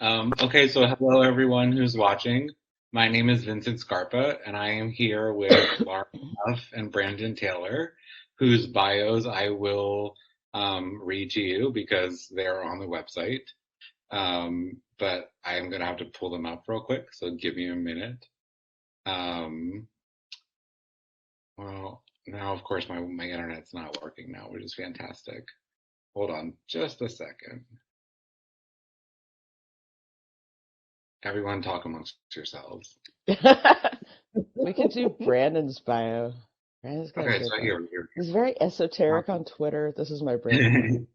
Okay, so hello everyone who's watching. My name is Vincent Scarpa, and I am here with Laura Huff and Brandon Taylor, whose bios I will read to you because they're on the website. But I am going to have to pull them up real quick, so give me a minute. Um, well, now of course my internet's not working now, which is fantastic. Hold on just a second. Everyone talk amongst yourselves. We could do Brandon's bio. Brandon's got a Okay, good so bio. here. He's very esoteric on Twitter. This is my Brandon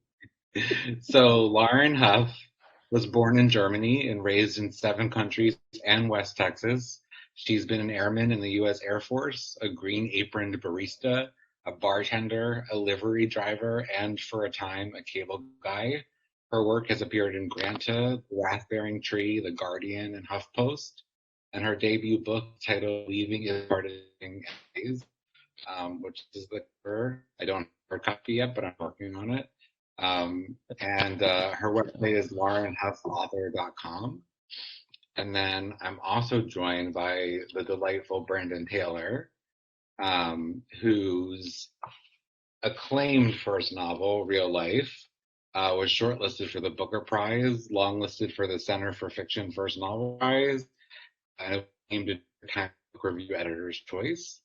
bio. So Lauren Huff was born in Germany and raised in 7 countries and West Texas. She's been an airman in the U.S. Air Force, a green aproned barista, a bartender, a livery driver, and for a time, a cable guy. Her work has appeared in Granta, The Wrath-Bearing Tree, The Guardian, and HuffPost. And her debut book, titled Leaving is Parting Essays, which is the cover. I don't have a copy yet, but I'm working on it. And her website is laurenhuffauthor.com. And then I'm also joined by the delightful Brandon Taylor, whose acclaimed first novel, Real Life, was shortlisted for the Booker Prize, longlisted for the Center for Fiction First Novel Prize, and named a Times Book Review Editor's Choice.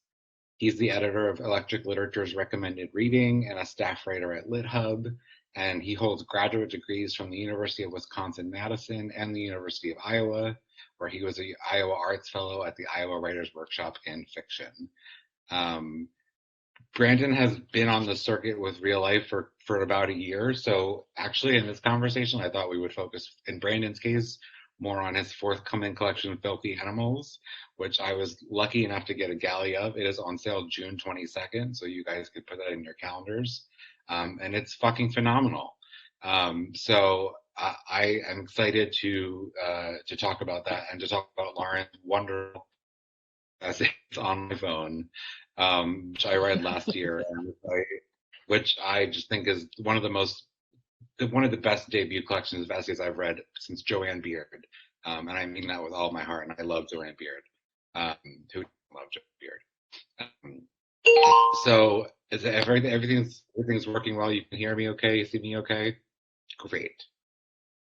He's the editor of Electric Literature's Recommended Reading and a staff writer at LitHub. And he holds graduate degrees from the University of Wisconsin-Madison and the University of Iowa, where he was an Iowa Arts Fellow at the Iowa Writers Workshop in Fiction. Um, Brandon has been on the circuit with Real Life for about a year. So actually, in this conversation, I thought we would focus, in Brandon's case, more on his forthcoming collection, Filthy Animals, which I was lucky enough to get a galley of. It is on sale June 22nd, so you guys could put that in your calendars. And it's fucking phenomenal. I am excited to talk about that and to talk about Lauren's wonderful essays on my phone, which I read last year, and which I just think is one of the best debut collections of essays I've read since Joanne Beard, and I mean that with all my heart. And I love Joanne Beard. Who love Joanne Beard? Um, so is everything's working well? You can hear me okay? You see me okay? Great.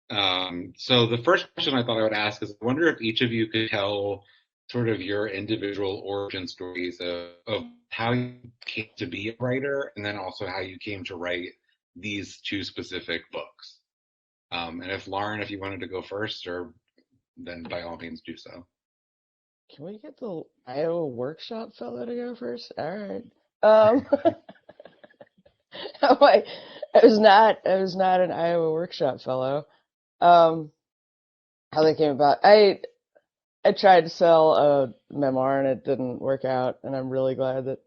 So the first question I thought I would ask is, I wonder if each of you could tell sort of your individual origin stories of how you came to be a writer, and then also how you came to write these two specific books. And if Lauren, if you wanted to go first, or then by all means do so. Can we get the Iowa workshop fellow to go first? All right. Um, I was not an Iowa workshop fellow. Um, how they came about. I tried to sell a memoir and it didn't work out, and I'm really glad that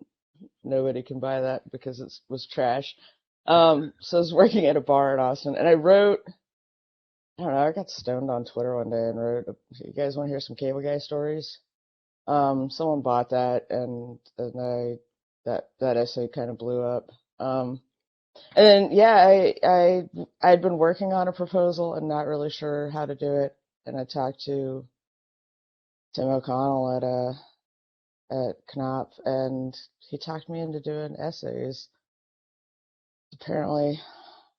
nobody can buy that because it was trash. So I was working at a bar in Austin, and I don't know, I got stoned on Twitter one day and wrote, "You guys want to hear some cable guy stories?" Someone bought that, and that essay kind of blew up. And then yeah, I'd been working on a proposal and not really sure how to do it, and I talked to Tim O'Connell at Knopf, and he talked me into doing essays. Apparently,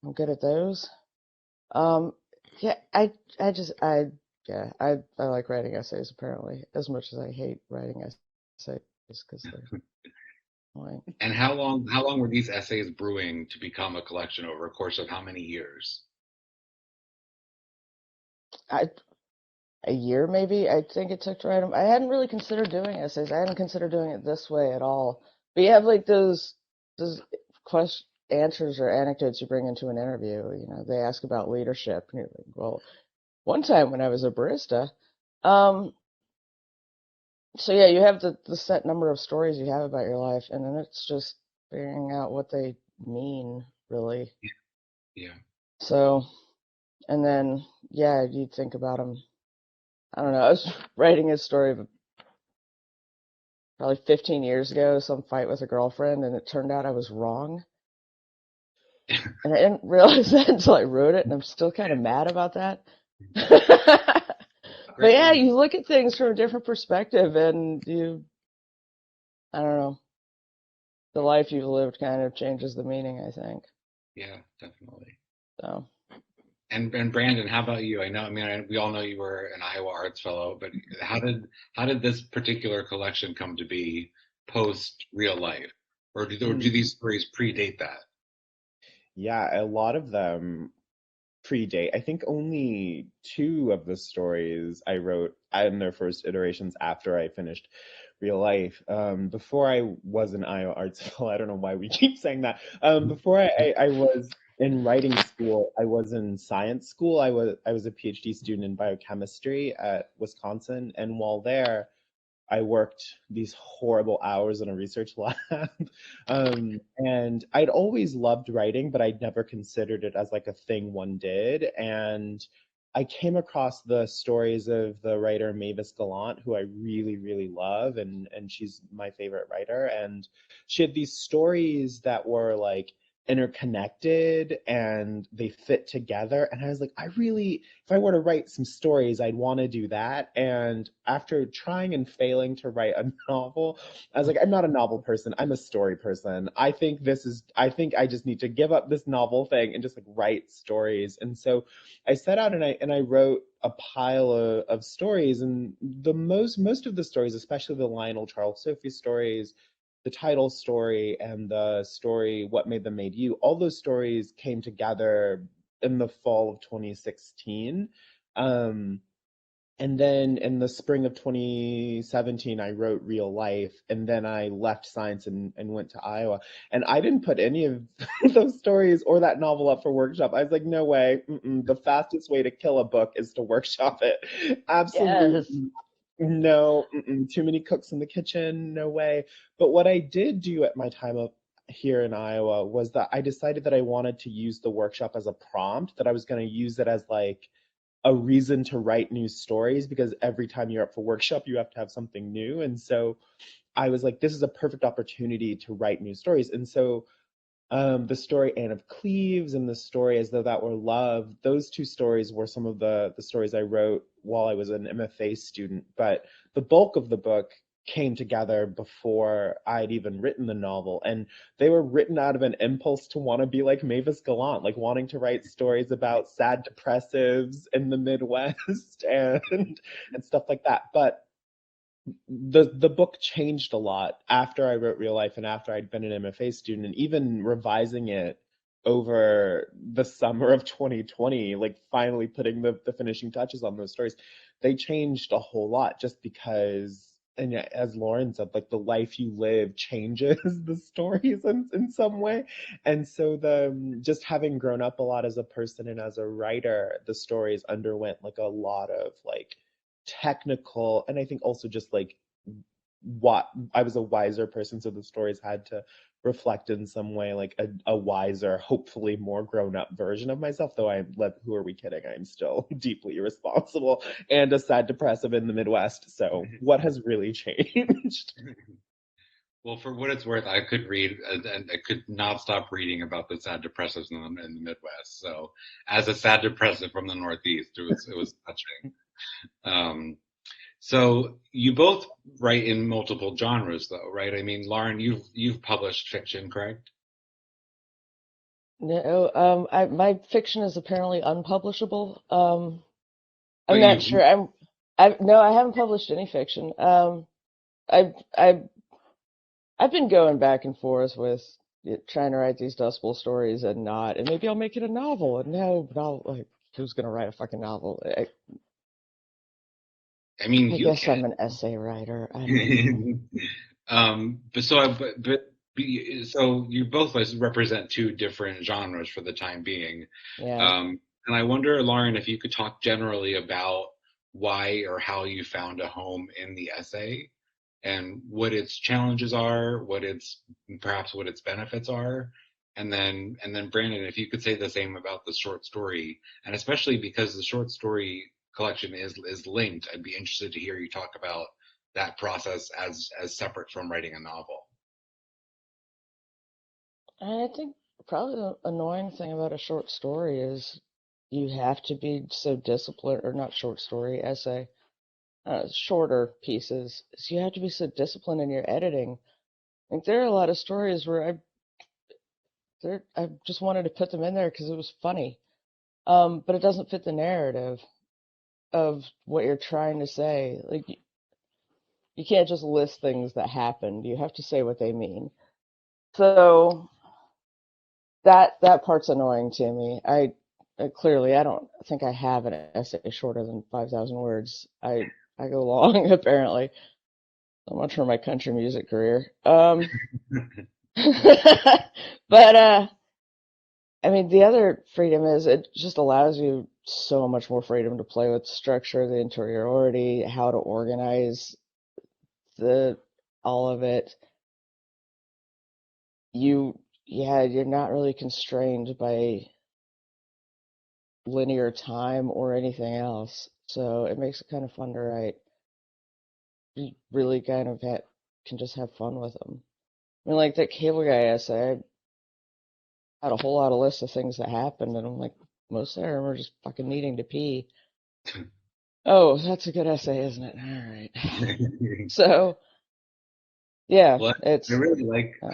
I'm good at those. Um, yeah, I like writing essays apparently as much as I hate writing essays because they're annoying. And how long were these essays brewing to become a collection over a course of how many years? I A year maybe I think it took to write them. I hadn't really considered doing essays. I hadn't considered doing it this way at all. But you have like those question answers or anecdotes you bring into an interview. You know, they ask about leadership, and you're like, well, one time when I was a barista. Um, so yeah, you have the set number of stories you have about your life, and then it's just figuring out what they mean, really. Yeah. So, and then yeah, you think about them. I don't know. I was writing a story of probably 15 years ago, some fight with a girlfriend, and it turned out I was wrong. And I didn't realize that until I wrote it, and I'm still kind of mad about that. But Great yeah, line. you look at things from a different perspective, and I don't know, the life you've lived kind of changes the meaning, I think. Yeah, definitely. So, And Brandon, how about you? I know, we all know you were an Iowa Arts Fellow, but how did this particular collection come to be post real life, or do Mm, these stories predate that? yeah, a lot of them predate. I think only two of the stories I wrote in their first iterations after I finished real life. Before I was an Iowa Arts Fellow, I don't know why we keep saying that. Before I was in writing school, I was in science school. I was a PhD student in biochemistry at Wisconsin, and while there, I worked these horrible hours in a research lab. And I'd always loved writing, but I'd never considered it as like a thing one did. And I came across the stories of the writer Mavis Gallant, who I really, really love, and she's my favorite writer. And she had these stories that were like interconnected and they fit together. And I was like, I really, if I were to write some stories, I'd want to do that. And after trying and failing to write a novel, I was like, I'm not a novel person. I'm a story person. I think I just need to give up this novel thing and just like write stories. And so I set out and I wrote a pile of stories. And most of the stories, especially the Lionel Charles Sophie stories, the title story and the story What Made Them Made You, all those stories came together in the fall of 2016. Um, and then in the spring of 2017, I wrote Real Life, and then I left science and went to Iowa. And I didn't put any of those stories or that novel up for workshop. I was like, no way. Mm-mm. The fastest way to kill a book is to workshop it. yes. Absolutely no. Mm-mm. Too many cooks in the kitchen. No way. But what I did do at my time of here in Iowa was that I decided that I wanted to use the workshop as a prompt, that I was going to use it as like a reason to write new stories because every time you're up for workshop, you have to have something new. And so I was like, this is a perfect opportunity to write new stories. And so the story Anne of Cleves and the story As Though That Were Love, those two stories were some of the stories I wrote while I was an MFA student. But the bulk of the book came together before I'd even written the novel. And they were written out of an impulse to want to be like Mavis Gallant, like wanting to write stories about sad depressives in the Midwest and stuff like that. But the book changed a lot after I wrote Real Life and after I'd been an MFA student, and even revising it over the summer of 2020, like finally putting the finishing touches on those stories, they changed a whole lot just because, and yeah, as Lauren said, like the life you live changes the stories in some way. And so the just having grown up a lot as a person and as a writer, the stories underwent like a lot of like technical, and I think also just like what I was a wiser person, so the stories had to reflect in some way like a wiser, hopefully more grown up version of myself. Though I'm, who are we kidding? I'm still deeply irresponsible and a sad depressive in the Midwest. So what has really changed? Well, for what it's worth, I could read and I could not stop reading about the sad depressives in the Midwest. So, as a sad depressive from the Northeast, it was touching. Um, so you both write in multiple genres, though, right? I mean, Lauren, you've published fiction, correct? No, my fiction is apparently unpublishable. I'm But not you've sure. No, I haven't published any fiction. I've I've been going back and forth with trying to write these Dust Bowl stories and not, and maybe I'll make it a novel. And no, but I'll like, who's gonna write a fucking novel? I mean, I you guess I'm can. an essay writer. I don't know. So you both represent two different genres for the time being. Yeah. And I wonder, Lauren, if you could talk generally about why or how you found a home in the essay and what its challenges are, perhaps what its benefits are. And then Brandon, if you could say the same about the short story, and especially because the short story collection is linked, I'd be interested to hear you talk about that process as separate from writing a novel. I think probably the annoying thing about a short story is you have to be so disciplined, or not short story, essay, shorter pieces. So you have to be so disciplined in your editing. Like there are a lot of stories where I just wanted to put them in there because it was funny. But it doesn't fit the narrative of what you're trying to say. Like you can't just list things that happened. You have to say what they mean. So that part's annoying to me. Clearly I don't think I have an essay shorter than 5,000 words. I go long apparently. So much for my country music career. But I mean, the other freedom is it just allows you so much more freedom to play with structure, the interiority, how to organize the all of it. You're not really constrained by linear time or anything else. So it makes it kind of fun to write. You really kind of can just have fun with them. I mean, like that Cable Guy essay, I had a whole lot of lists of things that happened, and I'm like, most of them are just fucking needing to pee. Oh, that's a good essay, isn't it? All right. So, yeah, Well, it's I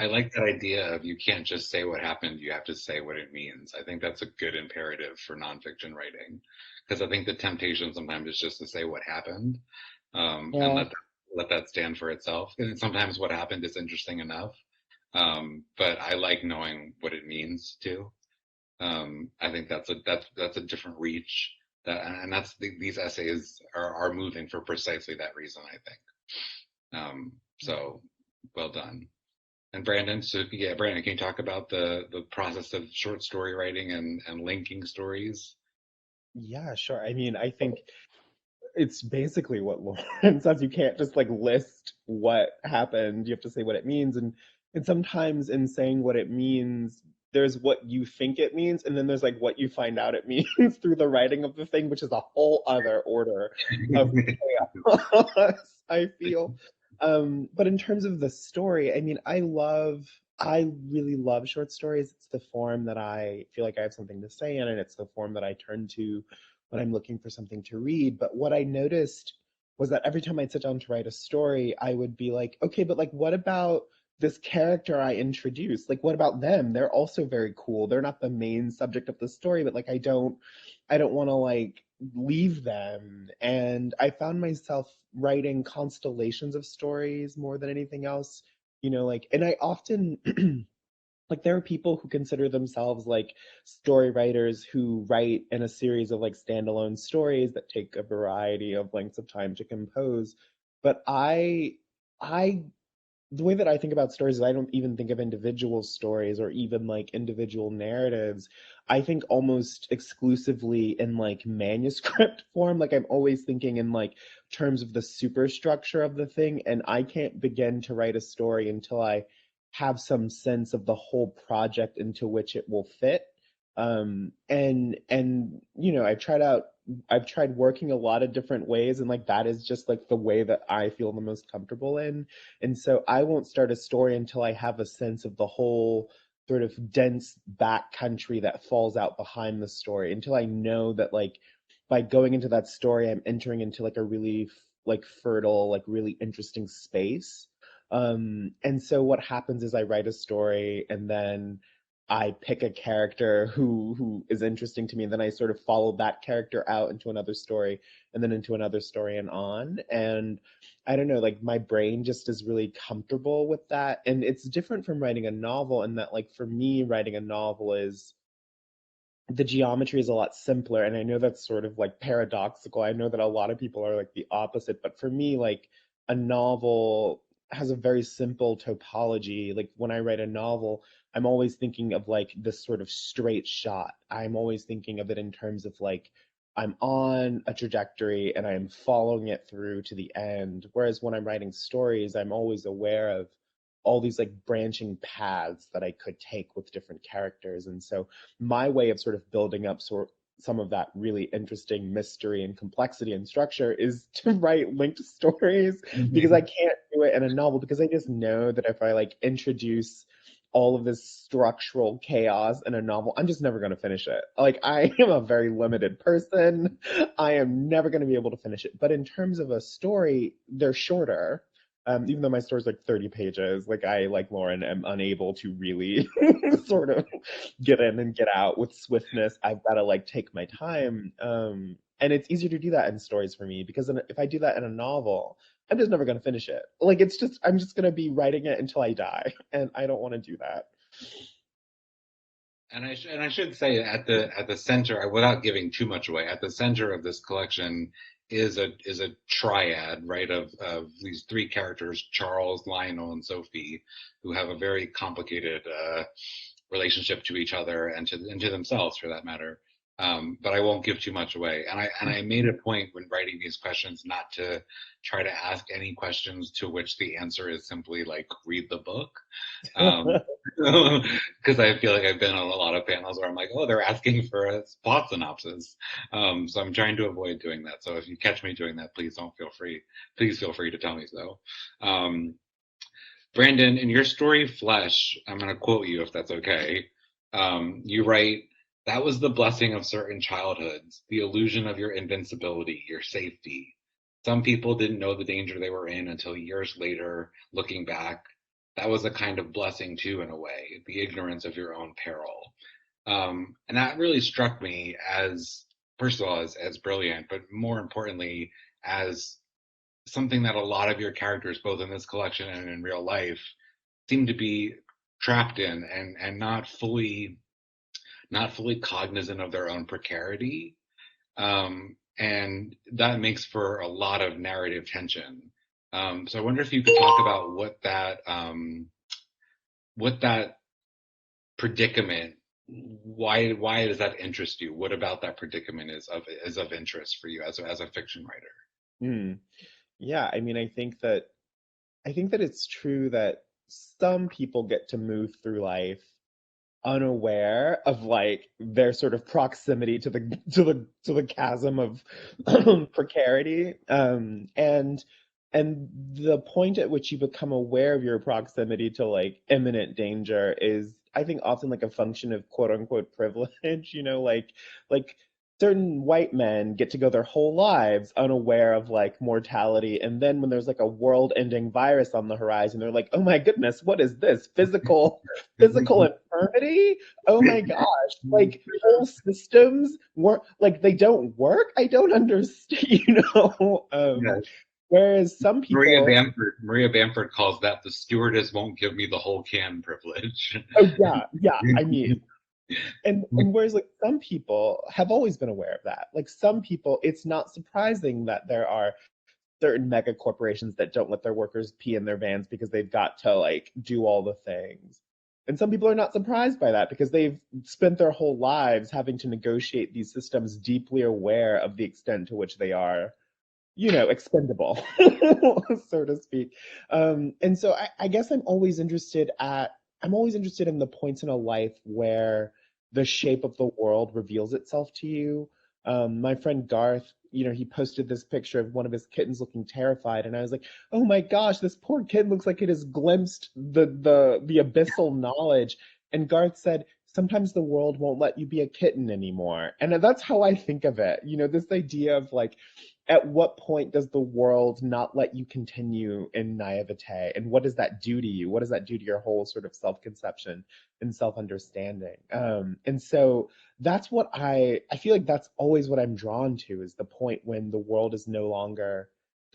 like that idea of you can't just say what happened, you have to say what it means. I think that's a good imperative for nonfiction writing, because I think the temptation sometimes is just to say what happened, and yeah. let that stand for itself. And sometimes what happened is interesting enough, but I like knowing what it means too. I think that's a different reach. And these essays are moving for precisely that reason, I think. So well done. And Brandon, so yeah, Brandon, can you talk about the process of short story writing and linking stories? Yeah, sure. I mean, I think it's basically what Lauren says. You can't just like list what happened. You have to say what it means. And sometimes in saying what it means, there's what you think it means, and then there's like what you find out it means through the writing of the thing, which is a whole other order of chaos, I feel. But in terms of the story, I mean, I really love short stories. It's the form that I feel like I have something to say in, and it's the form that I turn to when I'm looking for something to read. But what I noticed was that every time I'd sit down to write a story, I would be like, okay, but like, what about this character I introduced? Like, what about them? They're also very cool. They're not the main subject of the story, but like, I don't want to like leave them. And I found myself writing constellations of stories more than anything else. Like, and I often like there are people who consider themselves like story writers who write in a series of like standalone stories that take a variety of lengths of time to compose. But I the way that I think about stories is I don't even think of individual stories or even like individual narratives. I think almost exclusively in like manuscript form. Like I'm always thinking in like terms of the superstructure of the thing, and I can't begin to write a story until I have some sense of the whole project into which it will fit. And I've tried working a lot of different ways, and like that is just like the way that I feel the most comfortable in. And so I won't start a story until I have a sense of the whole sort of dense back country that falls out behind the story, until I know that like by going into that story I'm entering into like a really like fertile, like really interesting space. And so what happens is I write a story, and then I pick a character who is interesting to me, and then I sort of follow that character out into another story, and then into another story, and on. And I don't know, like my brain just is really comfortable with that. And it's different from writing a novel in that, like, for me, writing a novel is the geometry is a lot simpler. And I know that's sort of like paradoxical. I know that a lot of people are like the opposite, but for me, like a novel has a very simple topology. Like when I write a novel, I'm always thinking of like this sort of straight shot. I'm always thinking of it in terms of like I'm on a trajectory and I'm following it through to the end. Whereas when I'm writing stories, I'm always aware of all these like branching paths that I could take with different characters. And so my way of sort of building up some of that really interesting mystery and complexity and structure is to write linked stories, because I can't do it in a novel, because I just know that if I like introduce all of this structural chaos in a novel, I'm just never going to finish it. Like, I am a very limited person. I am never going to be able to finish it. But in terms of a story, they're shorter. Even though my story's like 30 pages, like I, like Lauren, am unable to really sort of get in and get out with swiftness. I've got to like take my time. And it's easier to do that in stories for me because if I do that in a novel, I'm just never going to finish it. Like, it's just, I'm just going to be writing it until I die. And I don't want to do that. And I should say at the center, without giving too much away, at the center of this collection is a triad, right, of these three characters, Charles, Lionel, and Sophie, who have a very complicated relationship to each other and to themselves, for that matter. But I won't give too much away. And I made a point when writing these questions not to try to ask any questions to which the answer is simply like read the book. Because I feel like I've been on a lot of panels where I'm like, oh, they're asking for a plot synopsis. So I'm trying to avoid doing that. So if you catch me doing that, please feel free to tell me so. Brandon, in your story, Flesh, I'm going to quote you if that's okay. You write, "That was the blessing of certain childhoods, the illusion of your invincibility, your safety. Some people didn't know the danger they were in until years later, looking back. That was a kind of blessing too, in a way, the ignorance of your own peril." And that really struck me as, first of all, as brilliant, but more importantly, as something that a lot of your characters, both in this collection and in real life, seem to be trapped in and not fully cognizant of their own precarity. And that makes for a lot of narrative tension. So I wonder if you could talk about what that predicament, why does that interest you? What about that predicament is of interest for you as a fiction writer? Yeah, I mean, I think that it's true that some people get to move through life unaware of like their sort of proximity to the chasm of precarity, and the point at which you become aware of your proximity to like imminent danger is, I think, often like a function of quote unquote privilege, like certain white men get to go their whole lives unaware of like mortality, and then when there's like a world-ending virus on the horizon, they're like, oh my goodness, what is this physical infirmity? Oh my gosh, like whole systems work, like they don't work. I don't understand, Yeah. Whereas some people, Maria Bamford calls that the stewardess won't give me the whole can privilege. oh yeah, I mean, and whereas like some people have always been aware of that. Like some people, it's not surprising that there are certain mega corporations that don't let their workers pee in their vans because they've got to like do all the things. And some people are not surprised by that because they've spent their whole lives having to negotiate these systems, deeply aware of the extent to which they are, expendable, so to speak. And so I guess I'm always interested in the points in a life where the shape of the world reveals itself to you. My friend Garth, he posted this picture of one of his kittens looking terrified, and I was like, "Oh my gosh, this poor kid looks like it has glimpsed the abyssal knowledge." And Garth said, "Sometimes the world won't let you be a kitten anymore," and that's how I think of it. This idea of like, at what point does the world not let you continue in naivete, and what does that do to you? What does that do to your whole sort of self-conception and self-understanding? And so that's what I feel like that's always what I'm drawn to, is the point when the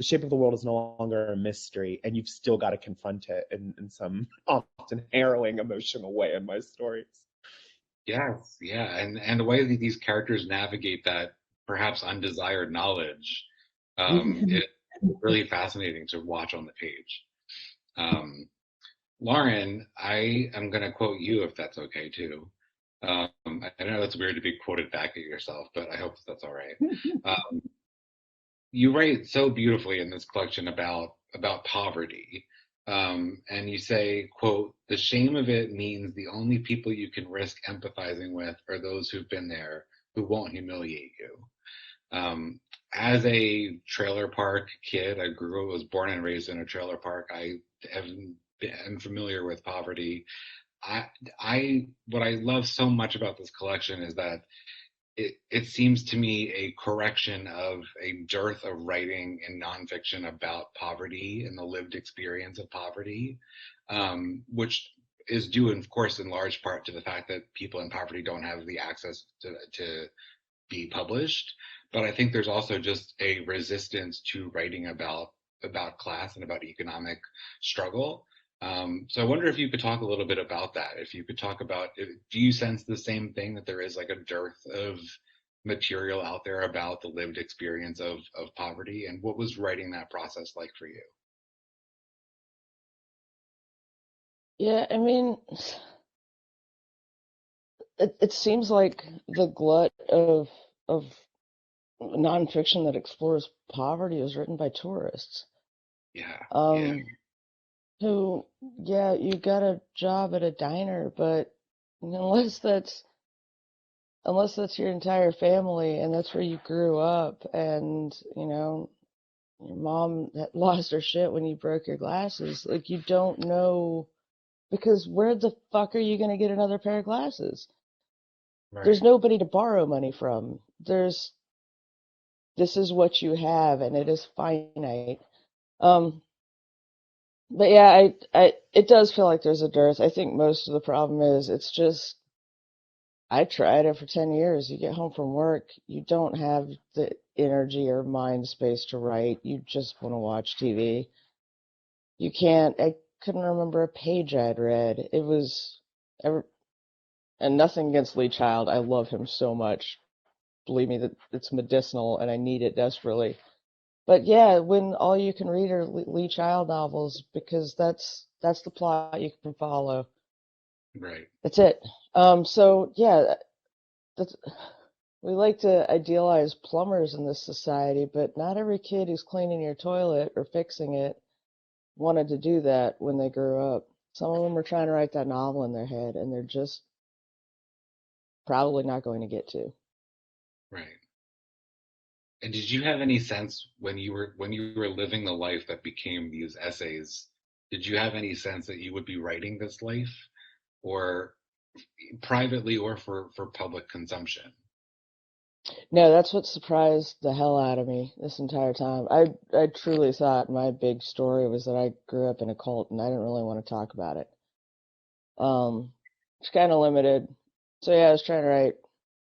shape of the world is no longer a mystery, and you've still got to confront it in some often harrowing emotional way in my stories. Yes, yeah, and the way that these characters navigate that perhaps undesired knowledge, it's really fascinating to watch on the page. Lauren, I am going to quote you if that's okay too. I know that's weird to be quoted back at yourself, but I hope that's all right. You write so beautifully in this collection about poverty. And you say, quote, "The shame of it means the only people you can risk empathizing with are those who've been there, who won't humiliate you." As a trailer park kid, was born and raised in a trailer park. I am familiar with poverty. I what I love so much about this collection is that it seems to me a correction of a dearth of writing in nonfiction about poverty and the lived experience of poverty, which is due, of course, in large part to the fact that people in poverty don't have the access to be published. But I think there's also just a resistance to writing about class and about economic struggle. So I wonder if you could talk a little bit about that. If you could talk about, do you sense the same thing, that there is like a dearth of material out there about the lived experience of poverty? And what was writing that process like for you? Yeah, I mean, it seems like the glut of nonfiction that explores poverty is written by tourists. Yeah, yeah, Um, who, yeah, you got a job at a diner, but unless that's unless that's your entire family and that's where you grew up, and your mom had lost her shit when you broke your glasses, like you don't know, because where the fuck are you gonna get another pair of glasses? There's right, nobody to borrow money from. This is what you have, and it is finite. Um, but yeah, it does feel like there's a dearth. I think most of the problem is it's just I tried it for 10 years. You get home from work, you don't have the energy or mind space to write. You just want to watch TV. You can't, I couldn't remember a page I'd read. It was, and nothing against Lee Child. I love him so much. Believe me, that it's medicinal and I need it desperately. But yeah, when all you can read are Lee Child novels, because that's the plot you can follow. right. That's it. So yeah, that's, we like to idealize plumbers in this society, but not every kid who's cleaning your toilet or fixing it wanted to do that when they grew up. Some of them are trying to write that novel in their head, and they're just probably not going to get to. Right. And did you have any sense when you were living the life that became these essays, did you have any sense that you would be writing this life, or privately or for public consumption? No, that's what surprised the hell out of me this entire time. I truly thought my big story was that I grew up in a cult and I didn't really want to talk about it. It's kind of limited. So yeah, I was trying to write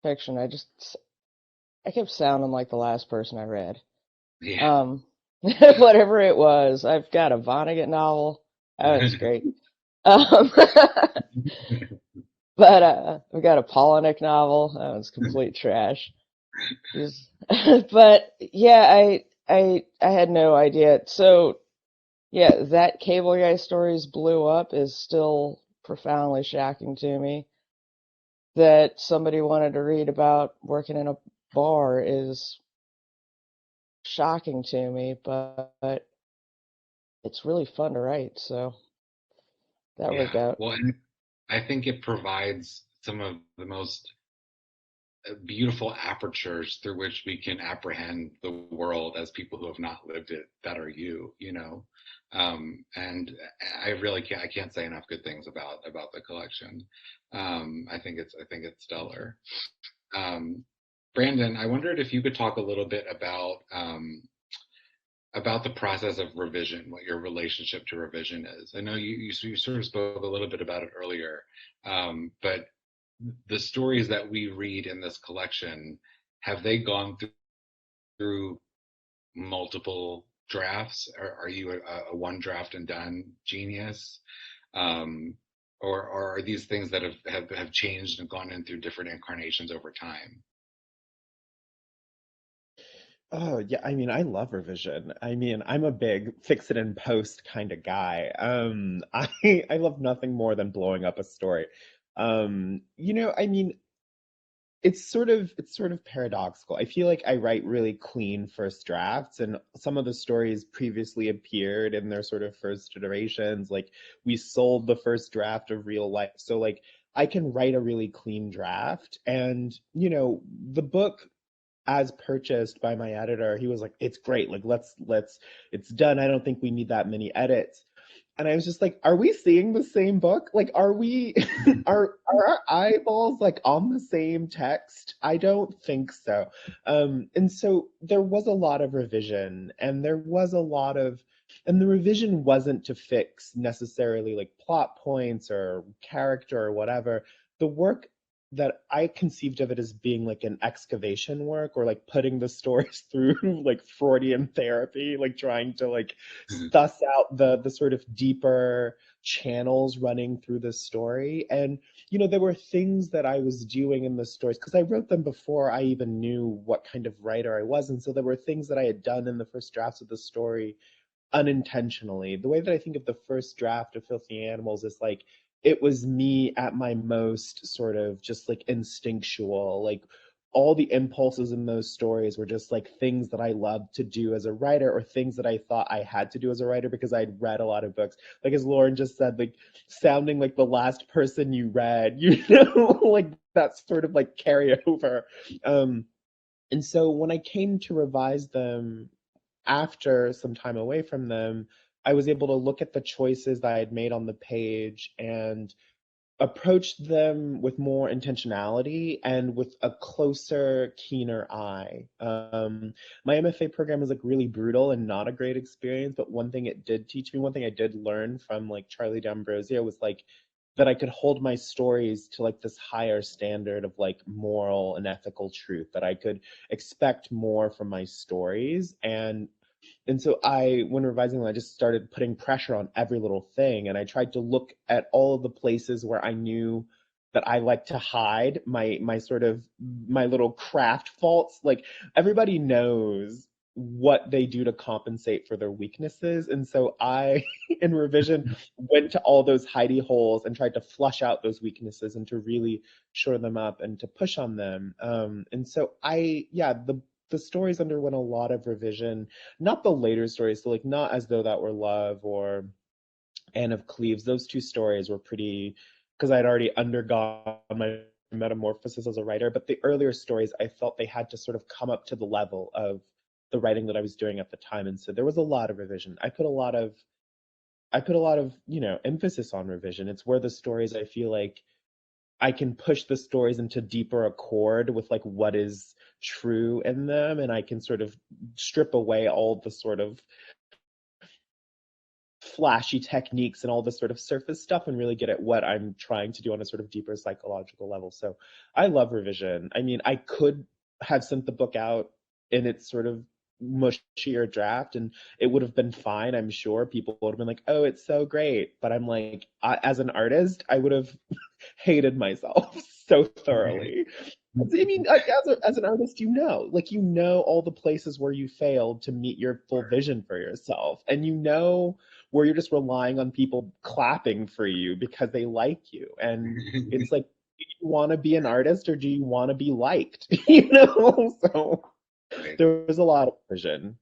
fiction. I kept sounding like the last person I read. Yeah. Um, whatever it was. I've got a Vonnegut novel. That was great. Um, but I've got a Polinick novel. That was complete trash. Just, but yeah, I had no idea. So yeah, that Cable Guy Stories blew up is still profoundly shocking to me. That somebody wanted to read about working in a bar is shocking to me, but it's really fun to write, so that worked Yeah. out. Well, and I think it provides some of the most beautiful apertures through which we can apprehend the world as people who have not lived it, that are you. And I can't say enough good things about the collection. I think it's stellar. Um, Brandon, I wondered if you could talk a little bit about the process of revision, what your relationship to revision is. I know you sort of spoke a little bit about it earlier, but the stories that we read in this collection, have they gone through multiple drafts? Are you a one draft and done genius? Um, or are these things that have changed and gone in through different incarnations over time? Oh, yeah, I mean, I love revision. I mean, I'm a big fix it and post kind of guy. I love nothing more than blowing up a story. I mean, it's sort of paradoxical. I feel like I write really clean first drafts, and some of the stories previously appeared in their sort of first iterations. Like we sold the first draft of Real Life, so like I can write a really clean draft, and the book as purchased by my editor, he was like, it's great, like let's it's done, I don't think we need that many edits. And I was just like, are we seeing the same book? Like, are we, are our eyeballs like on the same text? I don't think so. And so there was a lot of revision, and there was a lot of, and the revision wasn't to fix necessarily like plot points or character or whatever. The work that I conceived of it as being like an excavation work, or like putting the stories through like Freudian therapy, like trying to like suss out the sort of deeper channels running through the story. And there were things that I was doing in the stories because I wrote them before I even knew what kind of writer I was, and so there were things that I had done in the first drafts of the story unintentionally. The way that I think of the first draft of Filthy Animals is like it was me at my most sort of just like instinctual, like all the impulses in those stories were just like things that I loved to do as a writer, or things that I thought I had to do as a writer because I'd read a lot of books. Like as Lauren just said, like sounding like the last person you read, like that sort of like carryover. And so when I came to revise them after some time away from them, I was able to look at the choices that I had made on the page and approach them with more intentionality and with a closer, keener eye. My MFA program was like really brutal and not a great experience, but one thing it did teach me, one thing I did learn from like Charlie D'Ambrosio was like that I could hold my stories to like this higher standard of like moral and ethical truth, that I could expect more from my stories. And so when revising them, I just started putting pressure on every little thing. And I tried to look at all of the places where I knew that I like to hide my sort of my little craft faults. Like everybody knows what they do to compensate for their weaknesses. And so I, in revision, went to all those hidey holes and tried to flush out those weaknesses and to really shore them up and to push on them. And so the stories underwent a lot of revision, not the later stories, so like not As Though That Were Love or Anne of Cleves. Those two stories were pretty, because I'd already undergone my metamorphosis as a writer, but the earlier stories, I felt they had to sort of come up to the level of the writing that I was doing at the time. And so there was a lot of revision. I put a lot of emphasis on revision. It's where the stories, I feel like I can push the stories into deeper accord with like what is true in them, and I can sort of strip away all the sort of flashy techniques and all the sort of surface stuff and really get at what I'm trying to do on a sort of deeper psychological level. So I love revision. I mean, I could have sent the book out in its sort of mushier draft and it would have been fine. I'm sure people would have been like, oh, it's so great. But I'm like, as an artist, I would have hated myself so thoroughly. I mean, as an artist, like all the places where you failed to meet your full vision for yourself, and where you're just relying on people clapping for you because they like you, and it's like, do you want to be an artist or do you want to be liked? So there was a lot of vision.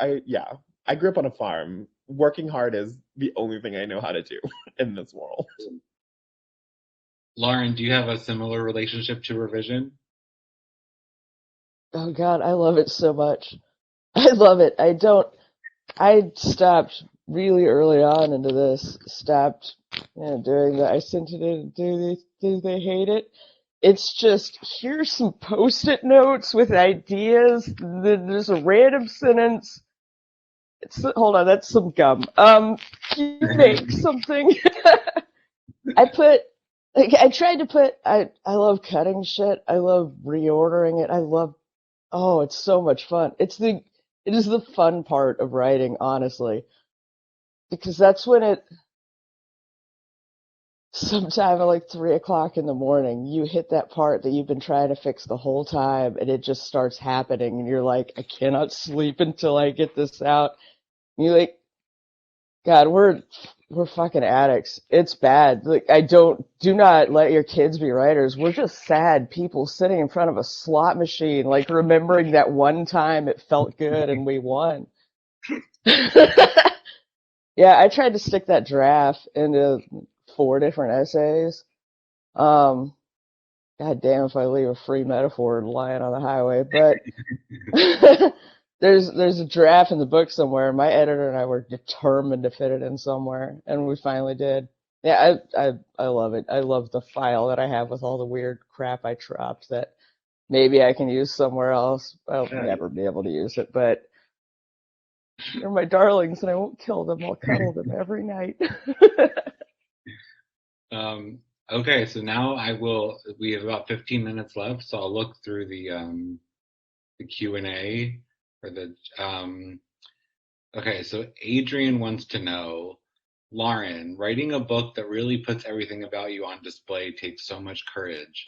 I grew up on a farm. Working hard is the only thing I know how to do in this world. Lauren, do you have a similar relationship to revision? Oh God, I love it so much. I love it. I stopped really early on into this, stopped doing the I sent it in, do they hate it? It's just, here's some post-it notes with ideas, there's a random sentence. Hold on, that's some gum. You make something. I tried to put, I love cutting shit, I love reordering it, oh, it's so much fun. It is the fun part of writing, honestly. Because that's when sometime at like 3 o'clock in the morning, you hit that part that you've been trying to fix the whole time, and it just starts happening, and you're like, I cannot sleep until I get this out. And you're like, God, we're fucking addicts. It's bad. Like, do not let your kids be writers. We're just sad people sitting in front of a slot machine, like remembering that one time it felt good and we won. Yeah, I tried to stick that draft into 4 different essays. God damn if I leave a free metaphor lying on the highway, but there's a draft in the book somewhere. My editor and I were determined to fit it in somewhere, and we finally did. Yeah, I love it. I love the file that I have with all the weird crap I dropped that maybe I can use somewhere else. I'll Nice. never be able to use it, but they're my darlings, and I won't kill them. I'll cuddle them every night. Okay, so now we have about 15 minutes left, so I'll look through the Q&A or okay, so Adrian wants to know, Lauren, writing a book that really puts everything about you on display takes so much courage.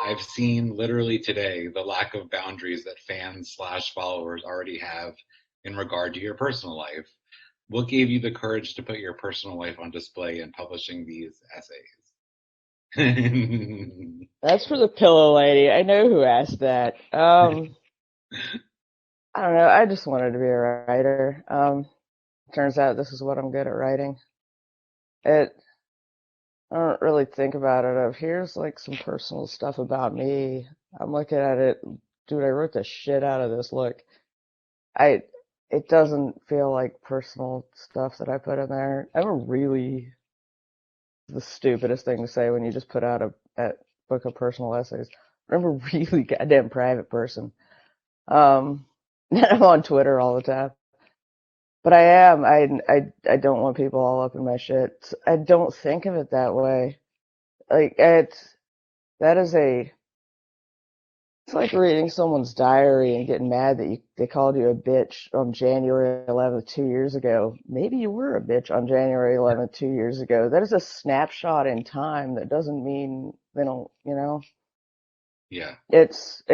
I've seen literally today the lack of boundaries that fans/followers already have in regard to your personal life. What gave you the courage to put your personal life on display in publishing these essays? That's for the pillow lady. I know who asked that. I don't know. I just wanted to be a writer. Turns out this is what I'm good at writing. It. I don't really think about it. Of here's like some personal stuff about me. I'm looking at it. Dude, I wrote the shit out of this. Look, I. It doesn't feel like personal stuff that I put in there. I'm a really the stupidest thing to say when you just put out a book of personal essays. I'm a really goddamn private person. I'm on Twitter all the time. But I am. I don't want people all up in my shit. I don't think of it that way. Like that is it's like reading someone's diary and getting mad that they called you a bitch on January 11th 2 years ago. Maybe you were a bitch on January 11th 2 years ago. That is a snapshot in time. That doesn't mean they don't. Yeah. It's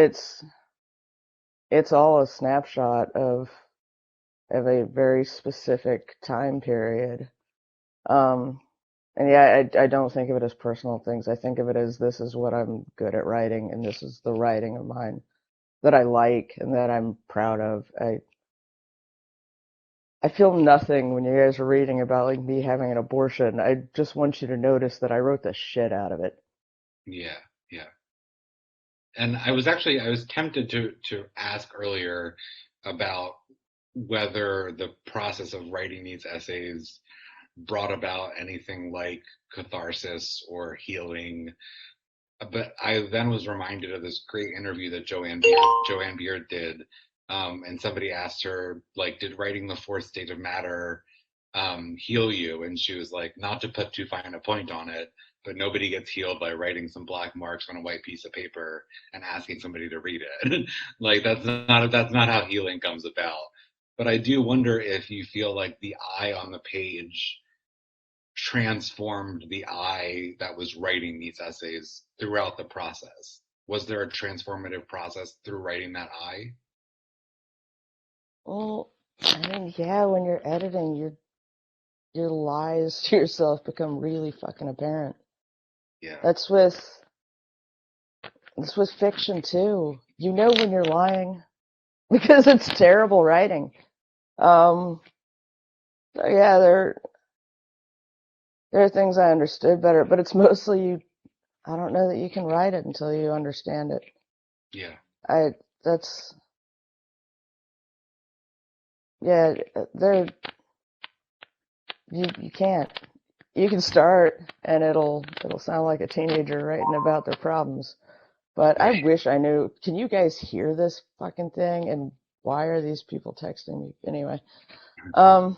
all a snapshot of a very specific time period. And yeah, I don't think of it as personal things. I think of it as this is what I'm good at writing, and this is the writing of mine that I like and that I'm proud of. I feel nothing when you guys are reading about like me having an abortion. I just want you to notice that I wrote the shit out of it. Yeah, yeah. And I was tempted to ask earlier about whether the process of writing these essays brought about anything like catharsis or healing. But I then was reminded of this great interview that Joanne Beard did. And somebody asked her, like, did writing The Fourth State of Matter heal you? And she was like, not to put too fine a point on it, but nobody gets healed by writing some black marks on a white piece of paper and asking somebody to read it. Like that's not how healing comes about. But I do wonder if you feel like the eye on the page transformed the eye that was writing these essays throughout the process. Was there a transformative process through writing that eye? Well, I mean, yeah, when you're editing, your lies to yourself become really fucking apparent. Yeah. That's with fiction too. You know when you're lying because it's terrible writing. So yeah, there are things I understood better, but it's mostly I don't know that you can write it until you understand it. Yeah. That's yeah, there you can't. You can start and it'll sound like a teenager writing about their problems. But I wish I knew. Can you guys hear this fucking thing? And why are these people texting me? Anyway, Brandon,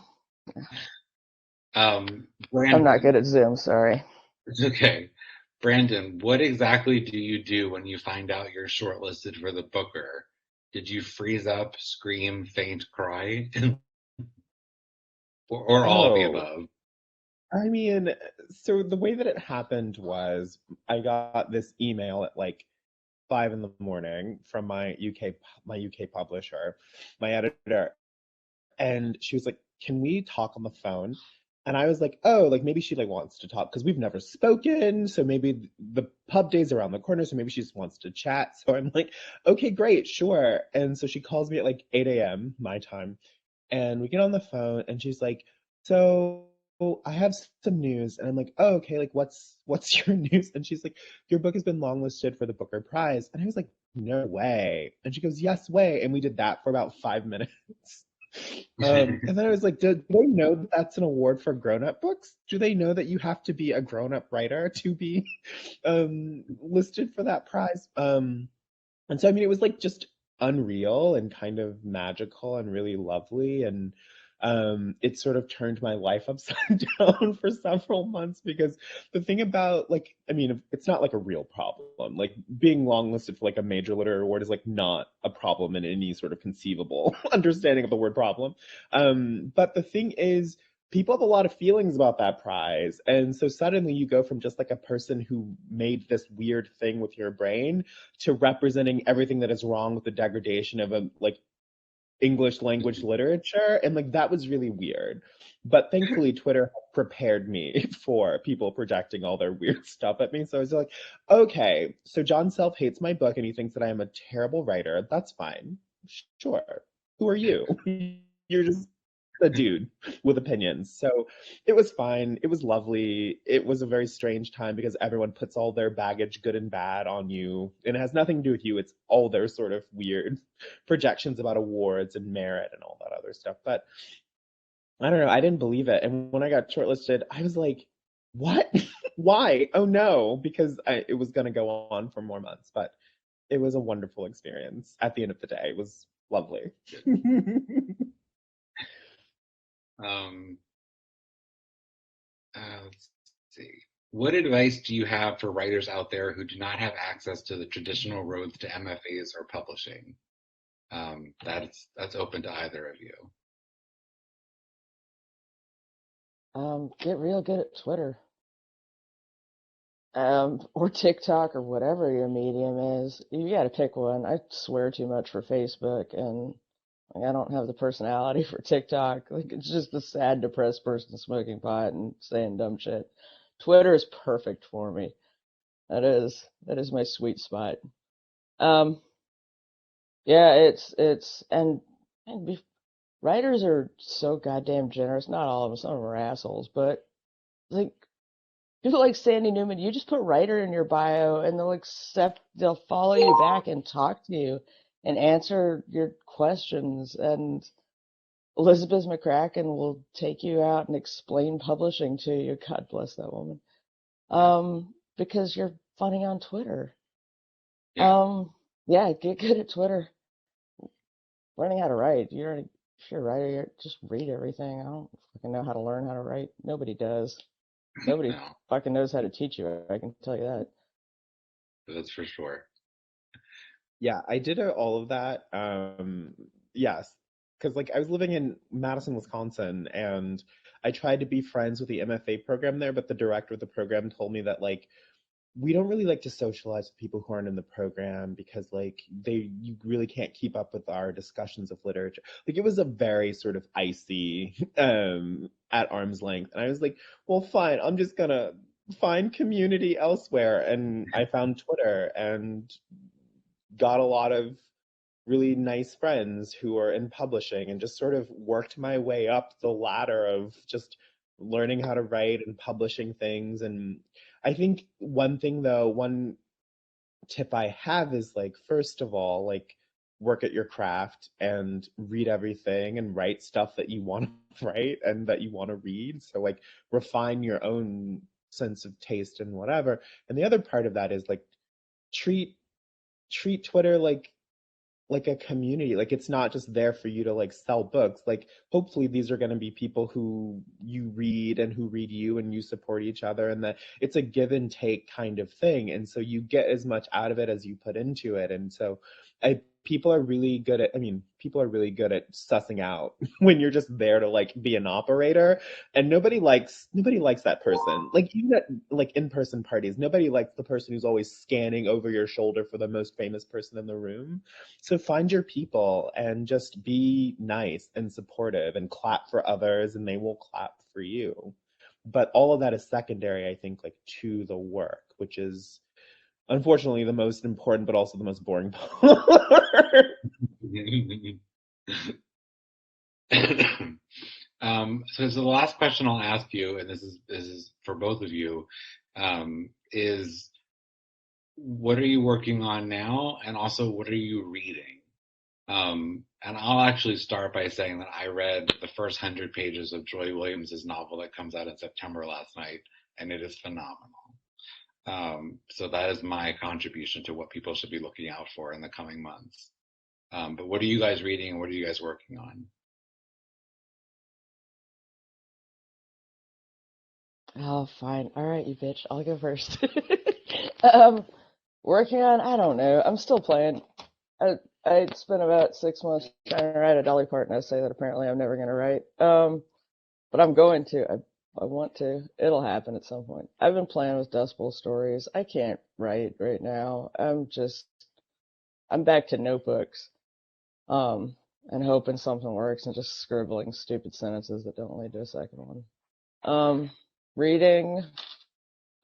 I'm not good at Zoom, sorry. it's okay. Brandon, what exactly do you do when you find out you're shortlisted for the Booker? Did you freeze up, scream, faint, cry? or all of the Oh, above? I mean, so the way that it happened was I got this email at like 5 in the morning from my UK publisher, my editor, and she was like, "Can we talk on the phone?" And I was like, "Oh, like maybe she like wants to talk because we've never spoken, so maybe the pub day's around the corner, so maybe she just wants to chat." So I'm like, "Okay, great, sure." And so she calls me at like 8 a.m. my time, and we get on the phone, and she's like, "So I have some news." And I'm like, "Oh, okay, like what's your news?" And she's like, "Your book has been longlisted for the Booker Prize." And I was like, no way. And she goes, yes way. And we did that for about 5 minutes. And then I was like, do they know that that's an award for grown-up books? Do they know that you have to be a grown-up writer to be listed for that prize? And so, I mean, it was like just unreal and kind of magical and really lovely. And it sort of turned my life upside down for several months because the thing about, like, I mean, it's not like a real problem. Like, being longlisted for like a major literary award is like not a problem in any sort of conceivable understanding of the word problem. But the thing is, people have a lot of feelings about that prize. And so suddenly you go from just like a person who made this weird thing with your brain to representing everything that is wrong with the degradation of a like English language literature. And like that was really weird. But thankfully Twitter prepared me for people projecting all their weird stuff at me. So I was like, okay, so John Self hates my book and he thinks that I am a terrible writer. That's fine. Sure. Who are you? You're just a dude with opinions. So it was fine. It was lovely. It was a very strange time because everyone puts all their baggage, good and bad, on you. And it has nothing to do with you. It's all their sort of weird projections about awards and merit and all that other stuff. But I don't know. I didn't believe it. And when I got shortlisted, I was like, what? Why? Oh no, because it was going to go on for more months. But it was a wonderful experience. At the end of the day, it was lovely. Um, let's see. What advice do you have for writers out there who do not have access to the traditional roads to MFAs or publishing? That's open to either of you. Get real good at Twitter. Or TikTok or whatever your medium is. You gotta pick one. I swear too much for Facebook, and like, I don't have the personality for TikTok. Like, it's just a sad, depressed person smoking pot and saying dumb shit. Twitter is perfect for me. That is my sweet spot. Um, yeah, and writers are so goddamn generous. Not all of them, some of them are assholes, but like people like Sandy Newman, you just put writer in your bio and they'll follow you back and talk to you and answer your questions. And Elizabeth McCracken will take you out and explain publishing to you. God bless that woman. Because you're funny on Twitter. Yeah. Yeah, get good at Twitter. Learning how to write. If you're a writer, just read everything. I don't fucking know how to learn how to write. Nobody does. Nobody No, fucking knows how to teach you. I can tell you that. that's for sure. Yeah, I did all of that. Yes, because like I was living in Madison, Wisconsin, and I tried to be friends with the MFA program there, but the director of the program told me that like we don't really like to socialize with people who aren't in the program because like you really can't keep up with our discussions of literature. Like it was a very sort of icy at arm's length. And I was like, well, fine, I'm just gonna find community elsewhere. And I found Twitter and got a lot of really nice friends who are in publishing and just sort of worked my way up the ladder of just learning how to write and publishing things. And I think one thing though, one tip I have is like, first of all, like work at your craft and read everything and write stuff that you want to write and that you want to read. So like refine your own sense of taste and whatever. And the other part of that is like treat Twitter like a community. Like it's not just there for you to like sell books. Like hopefully these are going to be people who you read and who read you and you support each other, and that it's a give and take kind of thing, and so you get as much out of it as you put into it. And so people are really good at, I mean, people are really good at sussing out when you're just there to like be an operator, and nobody likes that person. Like even at like in-person parties, nobody likes the person who's always scanning over your shoulder for the most famous person in the room. So find your people and just be nice and supportive and clap for others and they will clap for you. But all of that is secondary, I think, like to the work, which is unfortunately the most important but also the most boring part. So the last question I'll ask you, and this is for both of you, is what are you working on now? And also, what are you reading? And I'll actually start by saying that I read the first 100 pages of Joy Williams's novel that comes out in September last night, and it is phenomenal. So that is my contribution to what people should be looking out for in the coming months. But what are you guys reading and what are you guys working on? Oh, fine. All right, you bitch. I'll go first. Working on, I don't know. I'm still playing. I spent about 6 months trying to write a Dolly Parton essay that apparently I'm never gonna write. But I'm going to. I want to. It'll happen at some point. I've been playing with Dust Bowl stories. I can't write right now. I'm back to notebooks. And hoping something works and just scribbling stupid sentences that don't lead to a second one. Reading.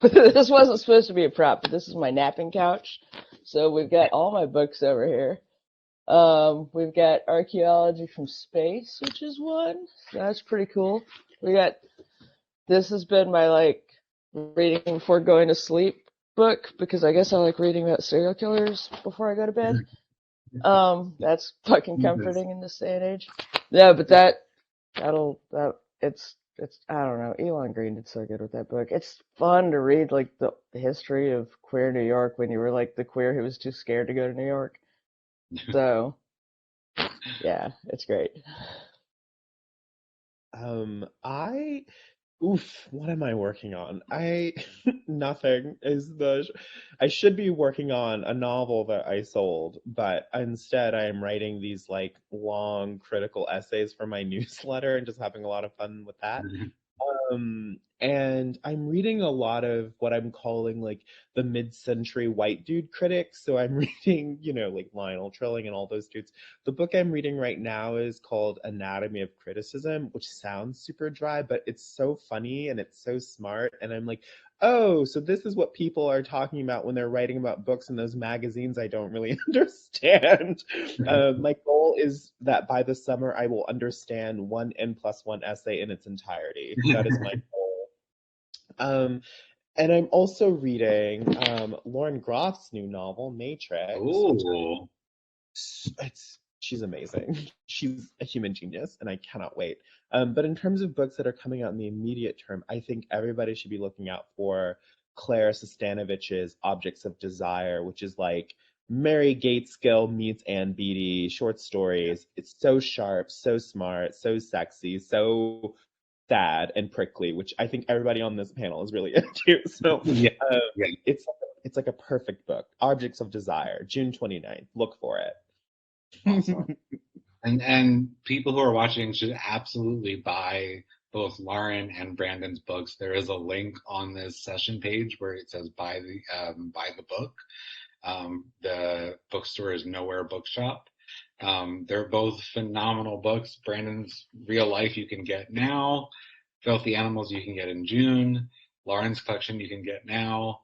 This wasn't supposed to be a prop, but this is my napping couch. So we've got all my books over here. We've got Archaeology from Space, which is one. So that's pretty cool. This has been my like reading before going to sleep book because I guess I like reading about serial killers before I go to bed. That's fucking comforting in this day and age. Yeah, but it's I don't know. Elon Green did so good with that book. It's fun to read like the history of queer New York when you were like the queer who was too scared to go to New York. So yeah, it's great. What am I working on? Nothing I should be working on a novel that I sold, but instead I am writing these like long critical essays for my newsletter and just having a lot of fun with that. And I'm reading a lot of what I'm calling like the mid-century white dude critics. So I'm reading, like Lionel Trilling and all those dudes. The book I'm reading right now is called Anatomy of Criticism, which sounds super dry, but it's so funny and it's so smart. And I'm like, oh, so this is what people are talking about when they're writing about books in those magazines I don't really understand. My goal is that by the summer I will understand one N+1 essay in its entirety. That is my goal. And I'm also reading Lauren Groff's new novel, Matrix. Oh, She's amazing. She's a human genius, and I cannot wait. But in terms of books that are coming out in the immediate term, I think everybody should be looking out for Claire Sestanovich's Objects of Desire, which is like Mary Gateskill meets Ann Beattie, short stories. It's so sharp, so smart, so sexy, so sad and prickly, which I think everybody on this panel is really into. So yeah. it's like a perfect book. Objects of Desire, June 29th. Look for it. Awesome. And people who are watching should absolutely buy both Lauren and Brandon's books. There is a link on this session page where it says buy the book. The bookstore is Nowhere Bookshop. They're both phenomenal books. Brandon's Real Life you can get now. Filthy Animals you can get in June. Lauren's collection you can get now.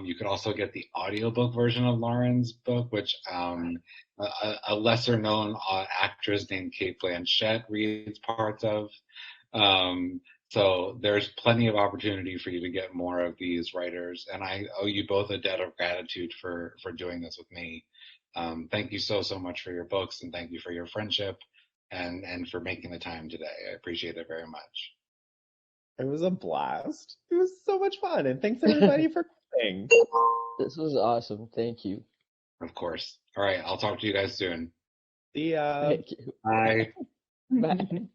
You could also get the audiobook version of Lauren's book, which a lesser known actress named Cate Blanchett reads parts of. So there's plenty of opportunity for you to get more of these writers. And I owe you both a debt of gratitude for doing this with me. Thank you so much for your books and thank you for your friendship and for making the time today. I appreciate it very much. It was a blast. It was so much fun. And thanks everybody for coming. This was awesome. Thank you. Of course. All right. I'll talk to you guys soon. See ya. Thank you. Bye. Bye.